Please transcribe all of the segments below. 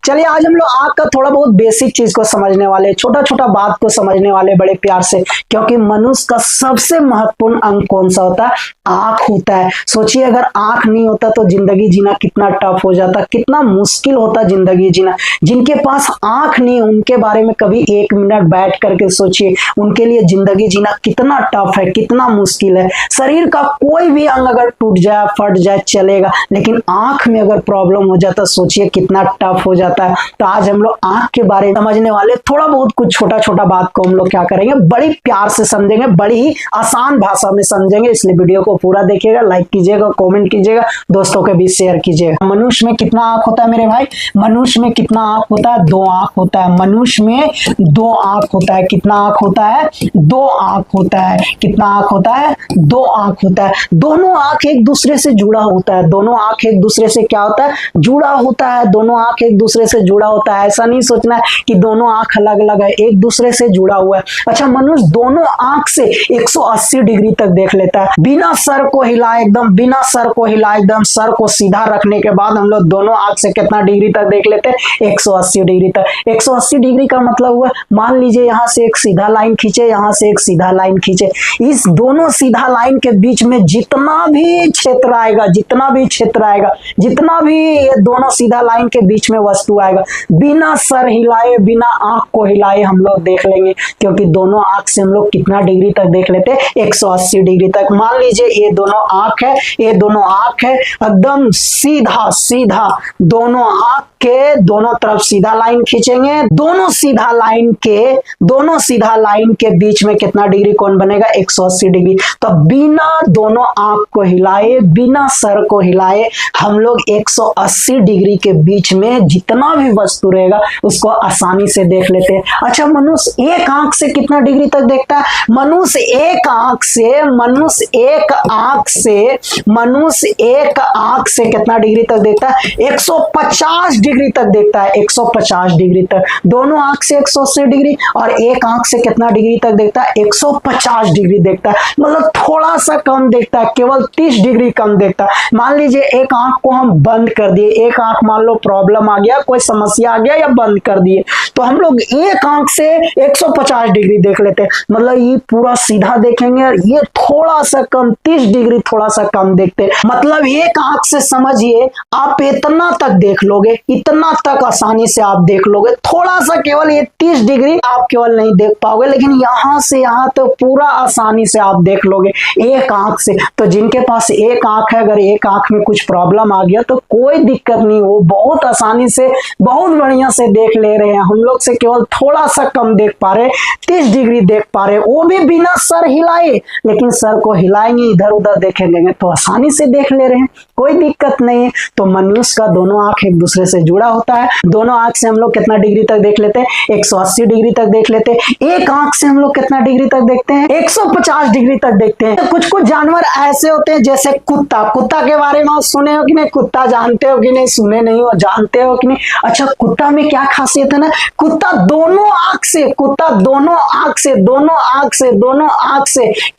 चलिए आज हम लोग आंख का थोड़ा बहुत बेसिक चीज को समझने वाले, छोटा छोटा बात को समझने वाले बड़े प्यार से, क्योंकि मनुष्य का सबसे महत्वपूर्ण अंग कौन सा होता है? आंख होता है। सोचिए अगर आंख नहीं होता तो जिंदगी जीना कितना टफ हो जाता, कितना मुश्किल होता जिंदगी जीना। जिनके पास आंख नहीं, उनके बारे में कभी एक मिनट बैठ करके सोचिए, उनके लिए जिंदगी जीना कितना टफ है, कितना मुश्किल है। शरीर का कोई भी अंग अगर टूट जाए, फट जाए, चलेगा, लेकिन आंख में अगर प्रॉब्लम हो जाता सोचिए कितना टफ हो जाता है। तो आज हम लोग आंख के बारे में समझने वाले, थोड़ा बहुत कुछ छोटा छोटा बात को हम लोग क्या करेंगे, बड़ी प्यार से समझेंगे, बड़ी ही आसान भाषा में समझेंगे। इसलिए वीडियो को पूरा देखिएगा, लाइक कीजिएगा, कमेंट कीजिएगा, दोस्तों के बीच शेयर कीजिएगा। मनुष्य में कितना आंख होता है मेरे भाई? मनुष्य में कितना आंख होता है? 2 आंख होता है। मनुष्य में 2 आंख होता है। कितना आंख होता है? 2 आंख होता है। कितना आंख होता है? 2 आंख होता है। दोनों आंख एक दूसरे से जुड़ा होता है। दोनों आंख एक दूसरे से क्या होता है? जुड़ा होता है। दोनों आंख एक दूसरे से जुड़ा होता है। ऐसा नहीं सोचना है कि दोनों आंख अलग अलग है, एक दूसरे से जुड़ा हुआ है। अच्छा, मनुष्य दोनों आंख से 180 डिग्री तक देख लेता है, बिना सर को हिलाए, एकदम बिना सर को हिलाए, एकदम सर को सीधा रखने के बाद हम लोग दोनों आंख से कितना डिग्री तक देख लेते हैं? 180 डिग्री तक। 180 डिग्री का मतलब हुआ, मान लीजिए यहां से एक सीधा लाइन खींचे, यहां से एक सीधा लाइन खींचे, इस दोनों सीधा लाइन के बीच में जितना भी क्षेत्र आएगा, जितना भी क्षेत्र आएगा, जितना भी ये दोनों सीधा लाइन के बीच में वस्तु आएगा, बिना सर हिलाए, बिना आंख को हिलाए हम लोग देख लेंगे, क्योंकि दोनों आंख से हम लोग कितना डिग्री तक देख लेते हैं? 180 डिग्री तक। मान लीजिए ये दोनों आंख है, ये दोनों आंख है, एकदम सीधा सीधा दोनों आंख के दोनों तरफ सीधा लाइन खींचेंगे, दोनों सीधा लाइन के बीच में कितना डिग्री कोण बनेगा? 180 डिग्री। तो बिना दोनों आंख को हिलाए, बिना सर को हिलाए हम लोग 180 डिग्री के बीच में जितना भी वस्तु रहेगा उसको आसानी से देख लेते हैं। अच्छा, मनुष्य एक आंख से कितना डिग्री तक देखता है? मनुष्य एक आंख से कितना डिग्री तक देखता है? 150 डिग्री तक देखता है। 150 डिग्री तक। दोनों आंख से 180 डिग्री और एक आंख से कितना डिग्री तक देखता है? 150 डिग्री देखता है। मतलब थोड़ा सा कम देखता है, केवल 30 डिग्री कम देखता है। मान लीजिए एक आंख को हम बंद कर दिए, एक आंख मान लो प्रॉब्लम आ गया, कोई समस्या आ गया या बंद कर दिए, तो हम लोग एक आंख से 150 डिग्री देख लेते हैं। मतलब ये पूरा सीधा देखेंगे और ये थोड़ा सा कम, 30 डिग्री थोड़ा सा कम देखते हैं। मतलब एक आंख से समझिए आप इतना तक देख लोगे, इतना तक आसानी से आप देख लोगे। थोड़ा सा केवल ये 30 डिग्री आप केवल नहीं देख पाओगे, लेकिन यहां से यहां तो पूरा आसानी से आप देख लोगे एक आंख से। तो जिनके पास एक आंख है, अगर एक आंख में कुछ प्रॉब्लम आ गया तो कोई दिक्कत नहीं, वो बहुत आसानी से, बहुत बढ़िया से देख ले रहे हैं। हम लोग से केवल थोड़ा सा कम देख पा रहे, 30 डिग्री देख पा रहे, वो भी बिना सर हिलाए, लेकिन सर को हिलाएंगे, इधर उधर देखेंगे तो आसानी से देख ले रहे हैं, कोई दिक्कत नहीं है। तो मनुष्य का दोनों आंख एक दूसरे से जुड़ा होता है। दोनों आंख से हम लोग कितना डिग्री तक देख लेते हैं? 180 डिग्री तक देख लेते हैं। एक आंख से हम लोग कितना डिग्री तक देखते हैं? 150 डिग्री तक देखते हैं। तो कुछ कुछ जानवर ऐसे होते हैं जैसे कुत्ता। कुत्ता के बारे में आप सुने हो कि नहीं? कुत्ता जानते हो कि नहीं? सुने नहीं हो, जानते हो कि नहीं? अच्छा, कुत्ता में क्या खासियत है ना, कुत्ता दोनों आंख से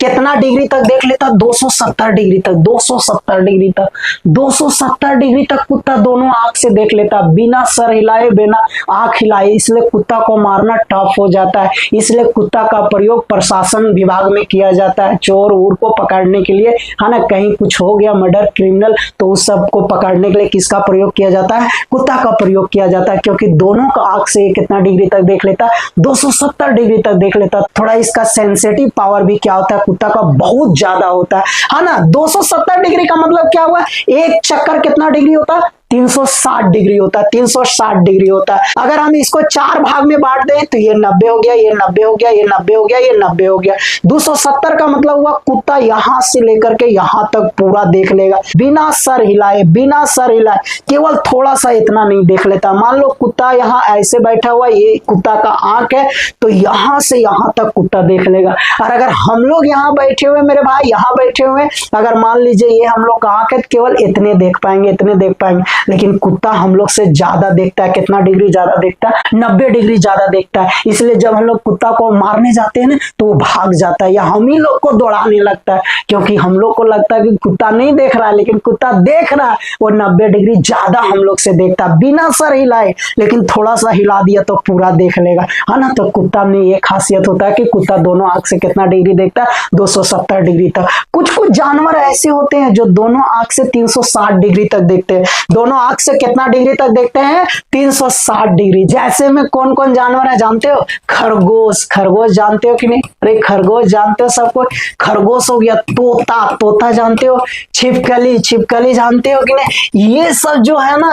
कितना डिग्री तक देख लेता? 270 डिग्री तक। 270 डिग्री तक, 270 डिग्री तक कुत्ता दोनों आंख से देख लेता, बिना सर हिलाए, बिना आंख हिलाए। इसलिए कुत्ता को मारना टफ हो जाता है। इसलिए कुत्ता का प्रयोग प्रशासन विभाग में किया जाता है, चोर उर को पकड़ने के लिए, है ना। कहीं कुछ हो गया, मर्डर, क्रिमिनल, तो उस सब को पकड़ने के लिए किसका प्रयोग किया जाता है? कुत्ता का प्रयोग किया जाता है, क्योंकि दोनों का आंख से कितना डिग्री तक देख लेता? 270 डिग्री तक देख लेता। थोड़ा इसका सेंसिटिव पावर भी क्या होता है? कुत्ता का बहुत ज्यादा होता है ना। 270 डिग्री का मतलब क्या हुआ? एक चक्कर कितना डिग्री होता है? 360 डिग्री होता है। 360 डिग्री होता है। अगर हम इसको 4 भाग में बांट दें तो ये 90 हो गया, ये 90 हो गया, ये 90 हो गया, ये 90 हो गया। 270 का मतलब हुआ कुत्ता यहां से लेकर के यहां तक पूरा देख लेगा, बिना सर हिलाए, बिना सर हिलाए, केवल थोड़ा सा इतना नहीं देख लेता। मान लो कुत्ता यहाँ ऐसे बैठा हुआ, ये कुत्ता का आंख है, तो यहां से यहां तक कुत्ता देख लेगा। और अगर हम लोग यहाँ बैठे हुए, मेरे भाई यहाँ बैठे हुए, अगर मान लीजिए ये हम लोग का आंख है, केवल इतने देख पाएंगे, इतने देख पाएंगे। लेकिन कुत्ता हम लोग से ज्यादा देखता है। कितना डिग्री ज्यादा देखता है? 90 डिग्री ज्यादा देखता है। इसलिए जब हम लोग कुत्ता को मारने जाते हैं ना तो वो भाग जाता है या हम ही लोग को दौड़ाने लगता है, क्योंकि हम लोग को लगता है कि कुत्ता नहीं देख रहा है, लेकिन कुत्ता देख रहा है। वो 90 डिग्री ज्यादा हम लोग से देखता है बिना सर हिलाए, लेकिन थोड़ा सा हिला दिया तो पूरा देख लेगा, है ना। तो कुत्ता में ये खासियत होता है कि कुत्ता दोनों आंख से कितना डिग्री देखता है? 270 डिग्री तक। कुछ कुछ जानवर ऐसे होते हैं जो दोनों आंख से 360 डिग्री तक देखते हैं। दोनों आंख से कितना डिग्री तक देखते हैं? 360 डिग्री। जैसे में कौन कौन जानवर है जानते हो? खरगोश। खरगोश जानते हो कि नहीं? अरे खरगोश जानते हो सबको। खरगोश हो गया। तोता। तोता जानते हो? छिपकली। छिपकली जानते हो कि नहीं? ये सब जो है ना,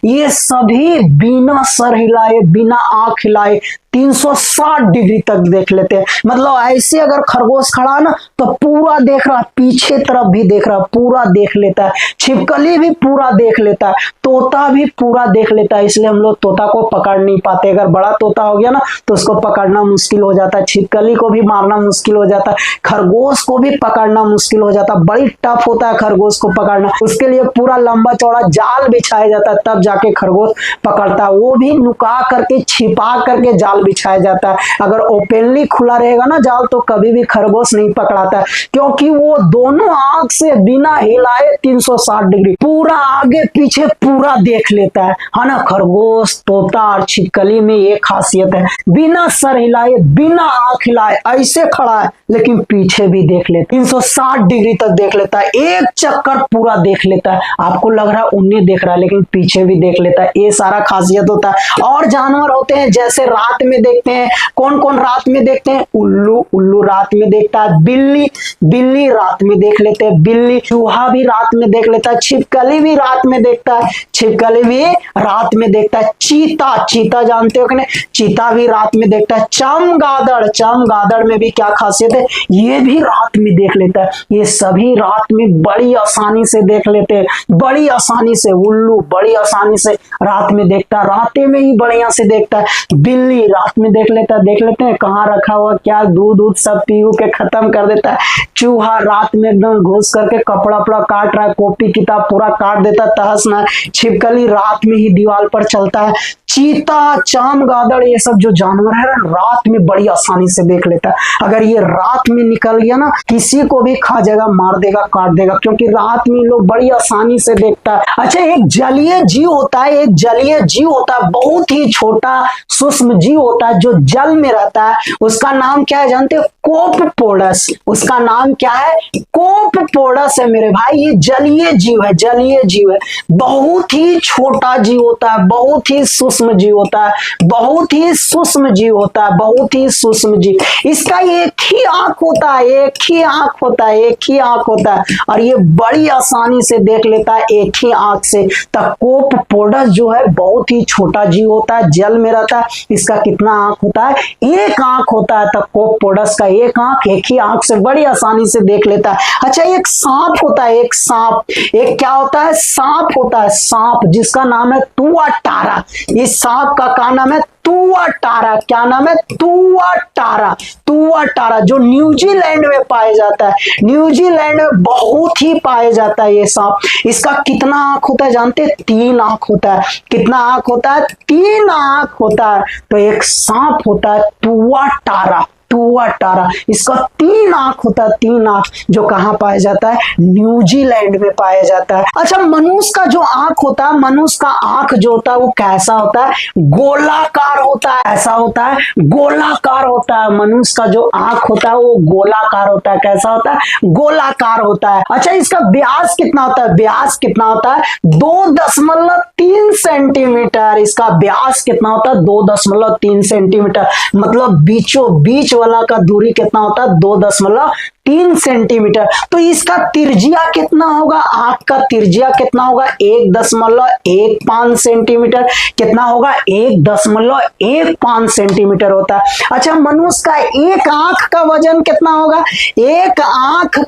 ये सभी बिना सर हिलाए, बिना आंख हिलाए 360 डिग्री तक देख लेते हैं। मतलब ऐसे अगर खरगोश खड़ा ना तो पूरा देख रहा, पीछे तरफ भी देख रहा, पूरा देख लेता है। छिपकली भी पूरा देख लेता है। तोता भी पूरा देख लेता है। इसलिए हम लोग तोता को पकड़ नहीं पाते। अगर बड़ा तोता हो गया ना तो उसको पकड़ना मुश्किल हो जाता है। छिपकली को भी मारना मुश्किल हो जाता है। खरगोश को भी पकड़ना मुश्किल हो जाता है। बड़ी टफ होता है खरगोश को पकड़ना। उसके लिए पूरा लंबा चौड़ा जाल बिछाया जाता है, तब जाके खरगोश पकड़ता है। वो भी नुका करके, छिपा करके जाल बिछाया जाता है। अगर ओपनली खुला रहेगा ना जाल तो कभी भी खरगोश नहीं पकड़ाता है, क्योंकि वो दोनों आंख से बिना हिलाए 360 डिग्री पूरा आगे पीछे पूरा देख लेता है ना। खरगोश, तोता और छिपकली में ये खासियत है, बिना सर हिलाए, बिना आंख हिलाए ऐसे खड़ा है लेकिन पीछे भी देख लेता है। 360 डिग्री तक देख लेता है। एक चक्कर पूरा देख लेता है। आपको लग रहा है उन्हें देख रहा है लेकिन पीछे भी देख लेता है। ये सारा खासियत होता है। और जानवर होते हैं जैसे रात में देखते हैं। कौन कौन रात में देखते हैं? उल्लू। उल्लू रात में देखता है। बिल्ली। बिल्ली रात में देख लेते हैं। बिल्ली। चूहा भी रात में देख लेता है। छिपकली भी रात में देखता है। छिपकली भी रात में देखता है। चीता। चीता जानते हो कि नहीं? चीता भी रात में देखता है। चमगादड़। चमगादड़ में भी क्या खासियत है? ये भी रात में देख लेता है। ये सभी रात में बड़ी आसानी से देख लेते हैं, बड़ी आसानी से। उल्लू बड़ी आसानी से रात में देखता है, रातें में ही बढ़िया से देखता है। बिल्ली रात में देख लेता है। देख लेते हैं कहाँ रखा हुआ क्या दूध सब पी के खत्म कर देता है। चूहा रात में एकदम घुस करके कपड़ा वपड़ा काट रहा है, कॉपी किताब पूरा काट देता है, तहस नहस। छिपकली रात में ही दीवार पर चलता है। चीता, चमगादड़, ये सब जो जानवर है रात में बड़ी आसानी से देख लेता है। अगर ये रात में निकल गया ना किसी को भी खा जाएगा, मार देगा, काट देगा, क्योंकि रात में लोग बड़ी आसानी से देखता है। अच्छा, एक जलीय जीव होता है। एक जलीय जीव होता है, बहुत ही छोटा सूक्ष्म जीव होता है जो जल में रहता है। उसका नाम क्या है जानते हो? कोपपोडस। उसका नाम क्या है? कोपपोडस है मेरे भाई। ये जलीय जीव है, जलीय जीव है। बहुत ही छोटा जीव होता है, बहुत ही सूक्ष्म जीव होता है, बहुत ही सूक्ष्म जीव होता है, बहुत ही सूक्ष्म जीव। इसका एक ही आंख होता है, एक ही आंख होता है, एक ही आंख होता है, और ये बड़ी आसानी से देख लेता है एक ही आंख से। तब कोपपोडस जो है बहुत ही छोटा जीव होता है, जल में रहता है। इसका कितना आंख होता है? एक आंख होता है। तब कोपपोडस का एक आंख, एक ही आंख से बड़ी आसानी से देख लेता है। अच्छा, एक सांप होता है। एक सांप, एक क्या होता है? सांप होता है। सांप जिसका नाम है तुआटारा। इस सांप का क्या नाम है? तुआटारा। क्या नाम है? तुआटारा। तुआटारा जो न्यूजीलैंड में पाया जाता है। न्यूजीलैंड में बहुत ही पाया जाता है ये सांप। इसका कितना आंख होता है जानते हैं? 3 आंख होता है। कितना आंख होता है? 3 आंख होता है। तो एक सांप होता है तुआटारा। तुआटारा, इसका 3 आंख होता है। 3 आंख जो कहाँ पाया जाता है? न्यूजीलैंड में पाया जाता है। अच्छा, मनुष्य का जो आंख होता है, मनुष्य का आंख जो होता है वो कैसा होता है? गोलाकार होता है। ऐसा होता है, गोलाकार होता है। मनुष्य का जो आंख होता है वो गोलाकार होता है। कैसा होता है? गोलाकार होता है। अच्छा, इसका व्यास कितना होता है? व्यास कितना होता है? 2.3 सेंटीमीटर। इसका व्यास कितना होता है? 2.3 सेंटीमीटर। मतलब बीचों बीच वाला का दूरी कितना होता है? 2.3 सेंटीमीटर। तो इसका तिर्जिया कितना होगा? आंख का तिर्जिया कितना होगा? 1.15 सेंटीमीटर। कितना होगा? 1.15 सेंटीमीटर होता है। अच्छा, मनुष्य का एक आंख का वजन कितना होगा? एक आंख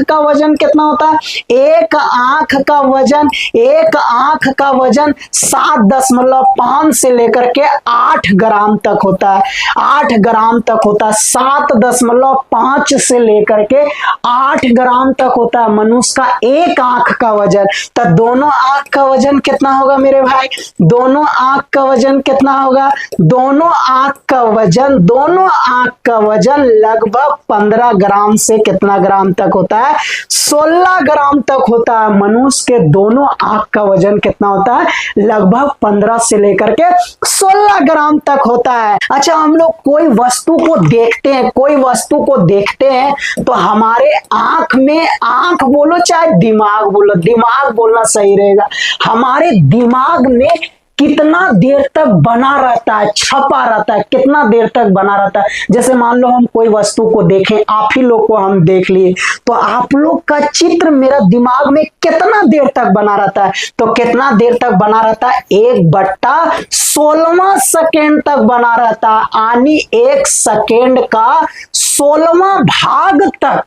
का वजन कितना होता है? एक आंख का वजन 7.5 से लेकर के 8 ग्राम तक होता है। 8 ग्राम तक होता है। 7.5 5 से लेकर के 8 ग्राम तक होता है मनुष्य का एक आंख का वजन। तो दोनों आंख का वजन कितना होगा मेरे भाई? दोनों आंख का वजन कितना होगा? दोनों आंख का वजन लगभग 15 ग्राम से कितना ग्राम तक होता है? 16 ग्राम तक होता है। मनुष्य के दोनों आंख का वजन कितना होता है? लगभग 15 से लेकर के 16 ग्राम तक होता है। अच्छा, हम लोग कोई वस्तु को देखते हैं तो हमारे आंख में, आंख बोलो चाहे दिमाग बोलो, दिमाग बोलना सही रहेगा, हमारे दिमाग में कितना देर तक बना रहता है, छपा रहता है, कितना देर तक बना रहता है। जैसे मान लो हम कोई वस्तु को देखें, आप ही लोग को हम देख लिए, तो आप लोग का चित्र मेरा दिमाग में कितना देर तक बना रहता है? तो कितना देर तक बना रहता है? 1/16 सेकेंड तक बना रहता है। यानी 1 सेकेंड का 16वां भाग तक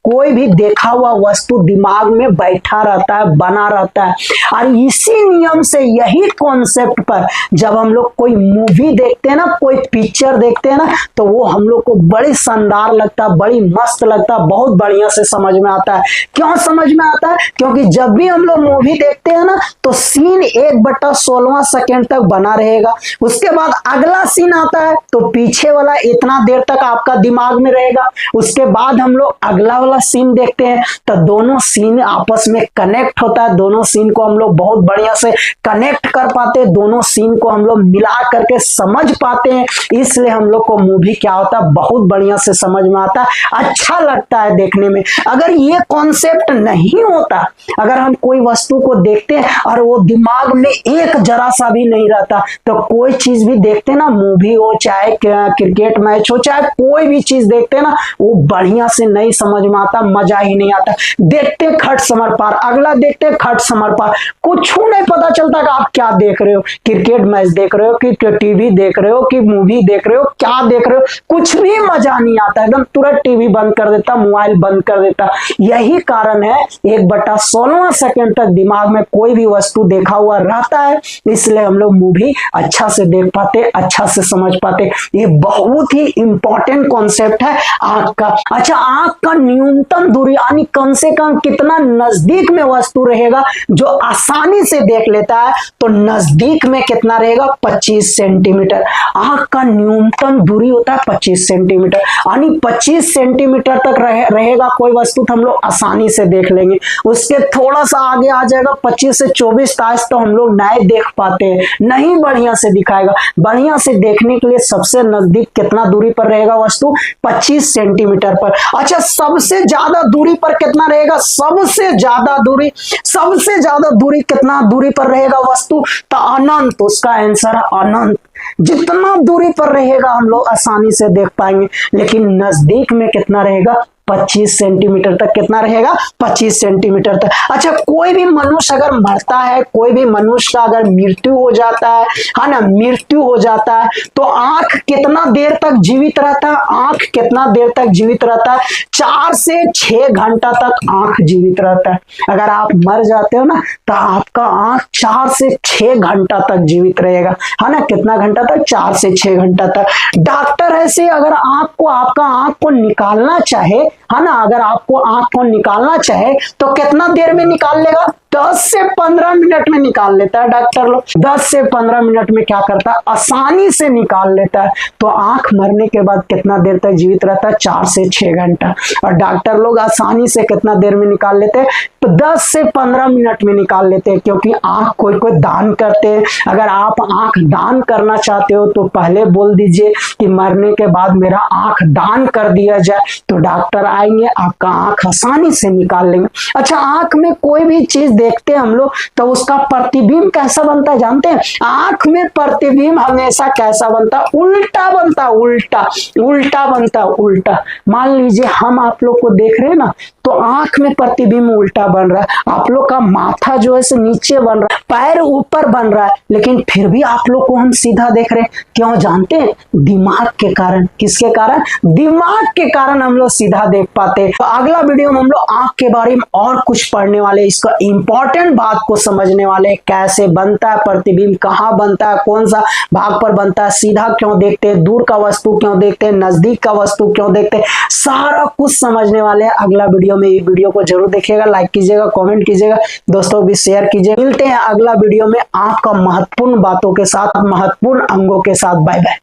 कोई भी देखा हुआ वस्तु दिमाग में बैठा रहता है, बना रहता है। और इसी नियम से, यही कॉन्सेप्ट पर जब हम लोग कोई मूवी देखते हैं ना, कोई पिक्चर देखते हैं ना, तो वो हम लोग को बड़ी शानदार लगता है, बड़ी मस्त लगता है, बहुत बढ़िया से समझ में आता है। क्यों समझ में आता है? क्योंकि जब भी हम लोग मूवी देखते हैं ना, तो सीन 1/16 सेकेंड तक बना रहेगा। उसके बाद अगला सीन आता है तो पीछे वाला इतना देर तक आपका दिमाग में रहेगा। उसके बाद हम लोग अगला सीन देखते हैं तो दोनों सीन आपस में कनेक्ट होता है, दोनों सीन को हम लोग बहुत बढ़िया से कनेक्ट कर पाते हैं, दोनों सीन को हम लोग मिला करके समझ पाते हैं। इसलिए हम लोग को मूवी क्या होता है, बहुत बढ़िया से समझ में आता है, अच्छा लगता है देखने में। अगर ये कॉन्सेप्ट नहीं होता, अगर हम कोई वस्तु को देखते हैं और वो दिमाग में एक जरा सा भी नहीं रहता, तो कोई चीज भी देखते ना, मूवी हो चाहे क्रिकेट मैच हो चाहे कोई भी चीज देखते ना, वो बढ़िया से नहीं समझ में आता, मजा ही नहीं आता। देखते खट समर पार, अगला देखते खट समर पार, कुछ नहीं पता चलता कि आप क्या देख रहे हो, क्रिकेट मैच देख रहे हो कि टीवी देख रहे हो कि मूवी देख रहे हो, क्या देख रहे हो, कुछ भी मजा नहीं आता। एकदम तुरंत टीवी बंद कर देता, मोबाइल बंद कर देता। यही कारण है 1/16 सेकेंड तक दिमाग में कोई भी वस्तु देखा हुआ रहता है, इसलिए हम लोग मूवी अच्छा से देख पाते, अच्छा से समझ पाते। ये बहुत ही इंपॉर्टेंट कॉन्सेप्ट है आंख का। अच्छा, आंख का न्यूनतम दूरी यानी कम से कम कितना नजदीक में वस्तु रहेगा जो आसानी से देख लेता है, तो नजदीक में कितना रहेगा? 25 सेंटीमीटर। आंख का न्यूनतम दूरी होता है 25 सेंटीमीटर, यानी 25 सेंटीमीटर तक रहेगा कोई वस्तु तो हम लोग आसानी से देख लेंगे। उसके थोड़ा सा आगे आ जाएगा 25 से 24 तास, तो हम लोग नहीं देख पाते हैं, नहीं बढ़िया से दिखाएगा। बढ़िया से देखने के लिए सबसे नजदीक कितना दूरी पर रहेगा वस्तु? 25 सेंटीमीटर पर। अच्छा, सबसे ज्यादा दूरी पर कितना रहेगा? सबसे ज्यादा दूरी कितना दूरी पर रहेगा वस्तु? तो अनंत, उसका आंसर है अनंत। जितना दूरी पर रहेगा हम लोग आसानी से देख पाएंगे, लेकिन नजदीक में कितना रहेगा? 25 सेंटीमीटर तक। कितना रहेगा? 25 सेंटीमीटर तक। अच्छा, कोई भी मनुष्य अगर मरता है, कोई भी मनुष्य का अगर मृत्यु हो जाता है ना, मृत्यु हो जाता है, तो आंख कितना देर तक जीवित रहता है? आंख कितना देर तक जीवित रहता है? 4 से 6 घंटा तक आंख जीवित रहता है। अगर आप मर जाते हो ना, तो आपका आंख 4 से 6 घंटा तक जीवित रहेगा, है ना। कितना घंटा तक? 4 से 6 घंटा तक। डॉक्टर ऐसे अगर आपका आंख को निकालना चाहे, है ना, अगर आपको आंख को निकालना चाहे तो कितना देर में निकाल लेगा? 10 से 15 मिनट में निकाल लेता है डॉक्टर लोग। 10 से 15 मिनट में क्या करता है? आसानी से निकाल लेता है। तो आंख मरने के बाद कितना देर तक जीवित रहता है? 4 से 6 घंटा। और डॉक्टर लोग आसानी से कितना देर में निकाल लेते हैं? तो 10 से 15 मिनट में निकाल लेते हैं, क्योंकि आंख कोई कोई दान करते हैं। अगर आप आंख दान करना चाहते हो तो पहले बोल दीजिए कि मरने के बाद मेरा आंख दान कर दिया जाए, तो डॉक्टर आएंगे, आपका आंख आसानी से निकाल लेंगे। अच्छा, आंख में कोई भी चीज देखते हैं हम लोग तो उसका प्रतिबिंब कैसा बनता है जानते हैं? आंख में प्रतिबिंब हमेशा कैसा बनता है? उल्टा बनता है, उल्टा बनता है, उल्टा। मान लीजिए हम आप लोग को देख रहे हैं ना, तो आंख में प्रतिबिंब उल्टा बन रहा है। आप लोग का माथा जो है नीचे बन रहा है, पैर ऊपर बन रहा है, लेकिन फिर भी आप लोग को हम सीधा देख रहे हैं। क्यों जानते हैं? दिमाग दिमाग के कारण। किसके कारण? दिमाग के कारण हम लोग सीधा देख पाते। तो अगला वीडियो में हम लोग आंख के बारे में और कुछ पढ़ने वाले, इसका इंपॉर्टेंट बात को समझने वाले, कैसे बनता है प्रतिबिंब, कहाँ बनता है, कौन सा भाग पर बनता है, सीधा क्यों देखते हैं, दूर का वस्तु क्यों देखते हैं, नजदीक का वस्तु क्यों देखते हैं, सारा कुछ समझने वाले हैं अगला वीडियो में। ये वीडियो को जरूर देखिएगा, लाइक कीजिएगा, कमेंट कीजिएगा, दोस्तों भी शेयर कीजिए। मिलते हैं अगला वीडियो में आंख का महत्वपूर्ण बातों के साथ, महत्वपूर्ण अंगों के साथ। Bye bye.